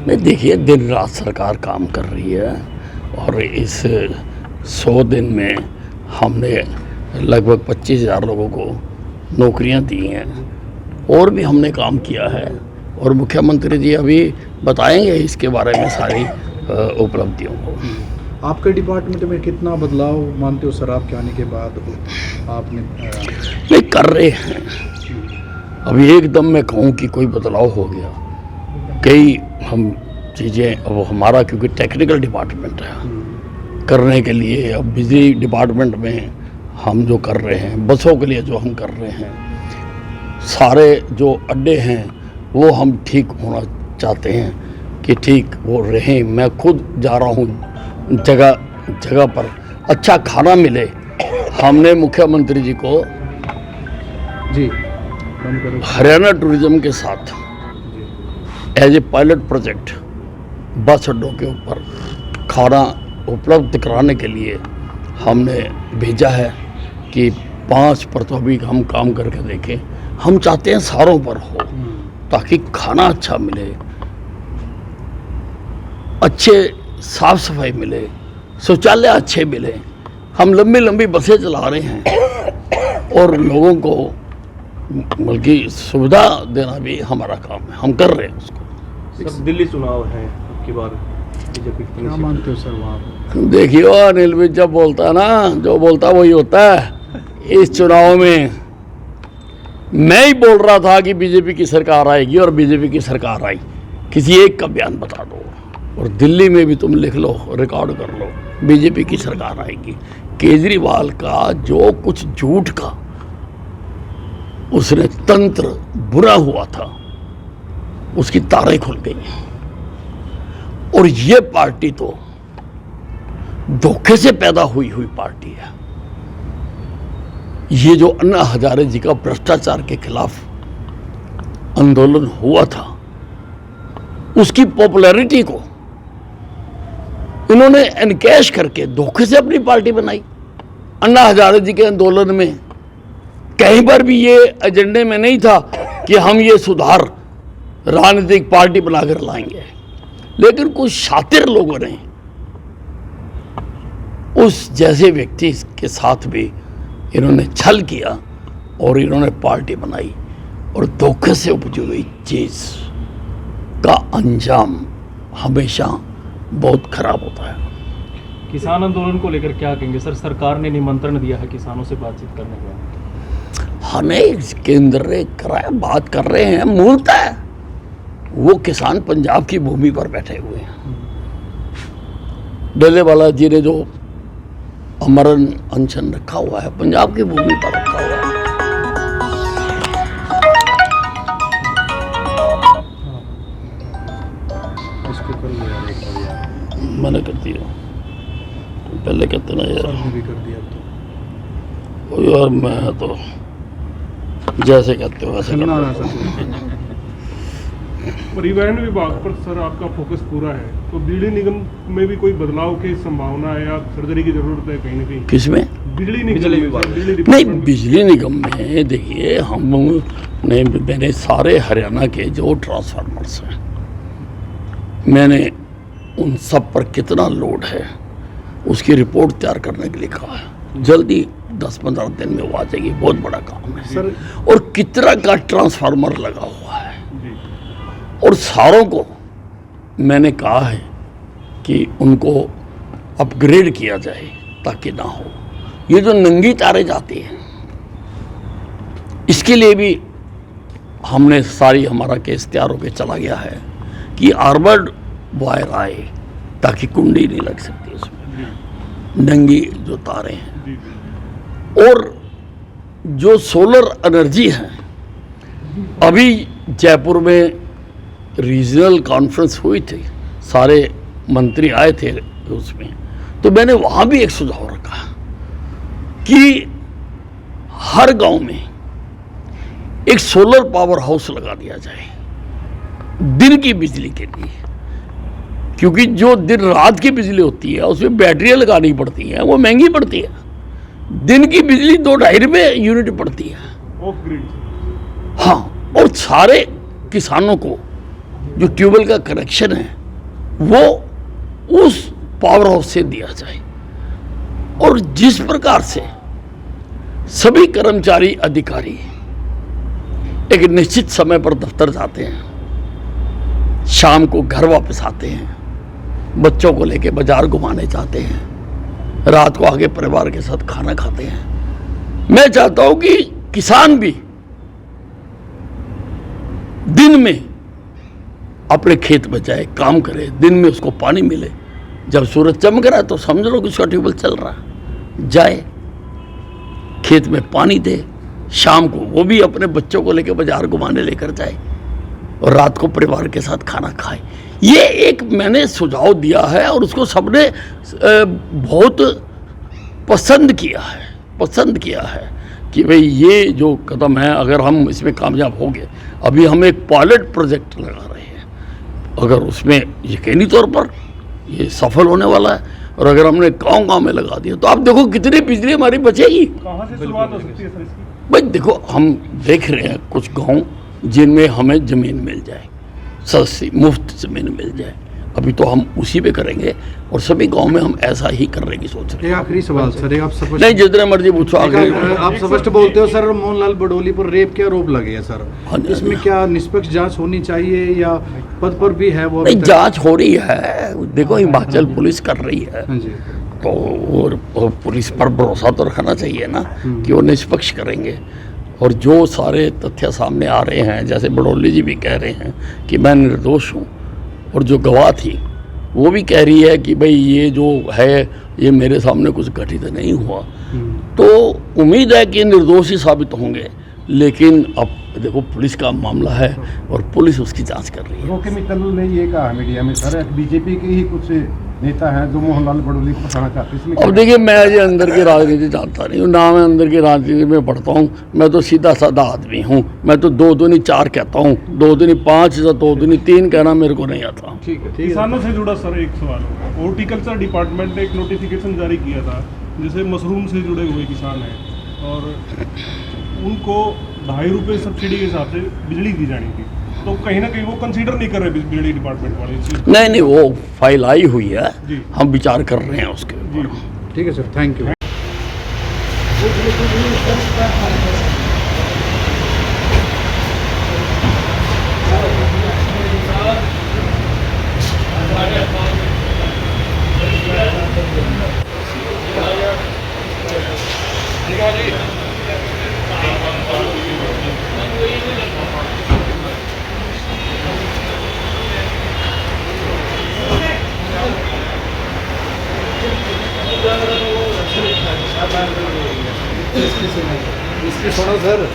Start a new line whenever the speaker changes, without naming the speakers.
नहीं, देखिए, दिन रात सरकार काम कर रही है और इस 100 दिन में हमने लगभग 25,000 लोगों को नौकरियां दी हैं और भी हमने काम किया है और मुख्यमंत्री जी अभी बताएंगे इसके बारे में सारी उपलब्धियों को।
आपके डिपार्टमेंट में कितना बदलाव मानते हो सर आपके आने के बाद आपने?
नहीं, कर रहे हैं। अभी एकदम मैं कहूँ कि कोई बदलाव हो गया, कई हम चीज़ें, अब हमारा क्योंकि टेक्निकल डिपार्टमेंट है, करने के लिए अब बिजली डिपार्टमेंट में हम जो कर रहे हैं, बसों के लिए जो हम कर रहे हैं, सारे जो अड्डे हैं वो हम ठीक होना चाहते हैं कि ठीक वो रहें। मैं खुद जा रहा हूँ जगह जगह पर, अच्छा खाना मिले। हमने मुख्यमंत्री जी को
जी
हरियाणा टूरिज्म के साथ एज ए पायलट प्रोजेक्ट बस अड्डों के ऊपर खाना उपलब्ध कराने के लिए हमने भेजा है कि 5 पर तो अभी हम काम करके देखें। हम चाहते हैं सारों पर हो ताकि खाना अच्छा मिले, अच्छे साफ सफाई मिले, शौचालय अच्छे मिले। हम लंबी लंबी बसें चला रहे हैं और लोगों को बल्कि सुविधा देना भी हमारा काम है, हम कर रहे हैं उसको।
सर, दिल्ली चुनाव है आपकी बार, बीजेपी
क्या मानते हो सर वहाँ?
देखिए, अनिल भी जब बोलता है ना, जो बोलता वही होता है। इस चुनाव में मैं ही बोल रहा था कि बीजेपी की सरकार आएगी और बीजेपी की सरकार आई। किसी एक का बयान बता दो और दिल्ली में भी तुम लिख लो, रिकॉर्ड कर लो, बीजेपी की सरकार आएगी। केजरीवाल का जो कुछ झूठ का उसने तंत्र बुरा हुआ था, उसकी तारें खुल गई और ये पार्टी तो धोखे से पैदा हुई पार्टी है। ये जो अन्ना हजारे जी का भ्रष्टाचार के खिलाफ आंदोलन हुआ था, उसकी पॉपुलैरिटी को इन्होंने एनकैश करके धोखे से अपनी पार्टी बनाई। अन्ना हजारे जी के आंदोलन में कहीं पर भी ये एजेंडे में नहीं था कि हम ये सुधार राजनीतिक पार्टी बनाकर लाएंगे, लेकिन कुछ शातिर लोगों ने उस जैसे व्यक्ति के साथ भी इन्होंने छल किया और इन्होंने पार्टी बनाई और धोखे से उपजी हुई चीज का अंजाम हमेशा बहुत खराब होता है।
किसान आंदोलन को लेकर क्या कहेंगे सर? सरकार ने निमंत्रण दिया है किसानों से बातचीत करने का।
हमें केंद्र ने कराया, बात कर रहे हैं। मूलतः वो किसान पंजाब की भूमि पर बैठे हुए हैं। डल्लेवाला जी ने जो अमरन अनशन रखा हुआ है, पंजाब की भूमि पर रखा हुआ है। मैंने कर दिया, पहले कहते ना यार,
भी कर दिया
तो यार मैं तो जैसे कहते हो वैसे
परिवहन विभाग पर सर आपका फोकस पूरा है, तो बिजली निगम में भी कोई बदलाव की संभावना है या सर्जरी की जरूरत है कहीं ना कहीं?
किसमें?
बिजली
विभाग
नहीं, बिजली निगम में देखिए, हमने मैंने सारे हरियाणा के जो ट्रांसफार्मर्स हैं, मैंने उन सब पर कितना लोड है उसकी रिपोर्ट तैयार करने के लिए कहा है। जल्दी 10-15 दिन में वो आ जाएगी। बहुत बड़ा काम है
सर।
और कितना का ट्रांसफार्मर लगा हुआ है और सारों को मैंने कहा है कि उनको अपग्रेड किया जाए ताकि ना हो ये जो नंगी तारे जाती हैं। इसके लिए भी हमने सारी हमारा केस तैयार होकर चला गया है कि आर्मर्ड वायर आए ताकि कुंडी नहीं लग सकती उसमें, नंगी जो तारे हैं। और जो सोलर एनर्जी है, अभी जयपुर में रीजनल कॉन्फ्रेंस हुई थी, सारे मंत्री आए थे उसमें, तो मैंने वहाँ भी एक सुझाव रखा कि हर गांव में एक सोलर पावर हाउस लगा दिया जाए दिन की बिजली के लिए, क्योंकि जो दिन रात की बिजली होती है उसमें बैटरियां लगानी पड़ती हैं, वो महंगी पड़ती है। दिन की बिजली 2-2.5 रुपये यूनिट पड़ती है।
Of grid.
हाँ, और सारे किसानों को जो ट्यूबवेल का कनेक्शन है वो उस पावर हाउस से दिया जाए। और जिस प्रकार से सभी कर्मचारी अधिकारी एक निश्चित समय पर दफ्तर जाते हैं, शाम को घर वापस आते हैं, बच्चों को लेके बाजार घुमाने जाते हैं, रात को आगे परिवार के साथ खाना खाते हैं, मैं चाहता हूं कि किसान भी दिन में अपने खेत में जाए, काम करे, दिन में उसको पानी मिले। जब सूरज चमक रहा है तो समझ लो कि उसका ट्यूबवेल चल रहा है, जाए खेत में पानी दे, शाम को वो भी अपने बच्चों को लेकर बाजार घुमाने लेकर जाए और रात को परिवार के साथ खाना खाए। ये एक मैंने सुझाव दिया है और उसको सबने बहुत पसंद किया है कि भाई ये जो कदम है, अगर हम इसमें कामयाब हो गए, अभी हम एक पायलट प्रोजेक्ट लगा रहे हैं, अगर उसमें यकीनी तौर पर ये सफल होने वाला है और अगर हमने गाँव में लगा दिया तो आप देखो कितनी बिजली हमारी बचेगी।
कहाँ से शुरुआत हो सकती है सर इसकी?
भाई देखो, हम देख रहे हैं कुछ गांव जिनमें हमें ज़मीन मिल जाए, सस्ती मुफ्त ज़मीन मिल जाए, अभी तो हम उसी पे करेंगे और सभी गांव में हम ऐसा ही करने की सोच रहे हैं।
एक आखिरी सवाल सर, एक आप स्पष्ट
नहीं, जितने मर्जी पूछो आगे।
आप स्पष्ट बोलते हो सर, मोहनलाल बडोली पर रेप के आरोप लगे हैं सर,
हाँ जी,
इसमें क्या निष्पक्ष जांच होनी चाहिए या पद पर भी है वो?
नहीं, जांच हो रही है, देखो हिमाचल पुलिस कर रही है,
हाँ जी,
तो और पुलिस पर भरोसा तो रखना चाहिए ना कि वो निष्पक्ष करेंगे। और जो सारे तथ्य सामने आ रहे हैं, जैसे बडोली जी भी कह रहे हैं कि मैं निर्दोष हूँ, और जो गवाह थी वो भी कह रही है कि भाई ये जो है ये मेरे सामने कुछ घटित नहीं हुआ, तो उम्मीद है कि निर्दोष ही साबित होंगे। लेकिन अब देखो पुलिस का मामला है और पुलिस उसकी जांच कर रही है।
रोके मित्तल ने ये कहा मीडिया में सर, बीजेपी के ही कुछ नेता हैं जो मोहनलाल बडोली को फंसाना चाहते हैं, इसमें
अब देखिए, मैं ये अंदर की राजनीति जानता नहीं हूँ, ना मैं अंदर की राजनीति में पढ़ता हूँ, मैं तो सीधा साधा आदमी हूँ, मैं तो 2 दूनी 4 कहता हूँ, 2 दूनी 5 या 2 दूनी 3 कहना मेरे को नहीं आता।
ठीक है,
किसानों से जुड़ा सर एक सवाल, हॉर्टिकल्चर डिपार्टमेंट ने एक नोटिफिकेशन जारी किया था, जैसे मशरूम से जुड़े हुए किसान हैं और उनको 2.5 रुपये सब्सिडी के हिसाब से बिजली दी जानी थी, तो कहीं ना कहीं वो कंसीडर नहीं कर रहे बिजली डिपार्टमेंट वाले इस चीज़ को।
नहीं, वो फाइल आई हुई है,
जी।
हम विचार कर रहे हैं उसके ऊपर।
ठीक है सर, थैंक यू। इसकी सुनो सर।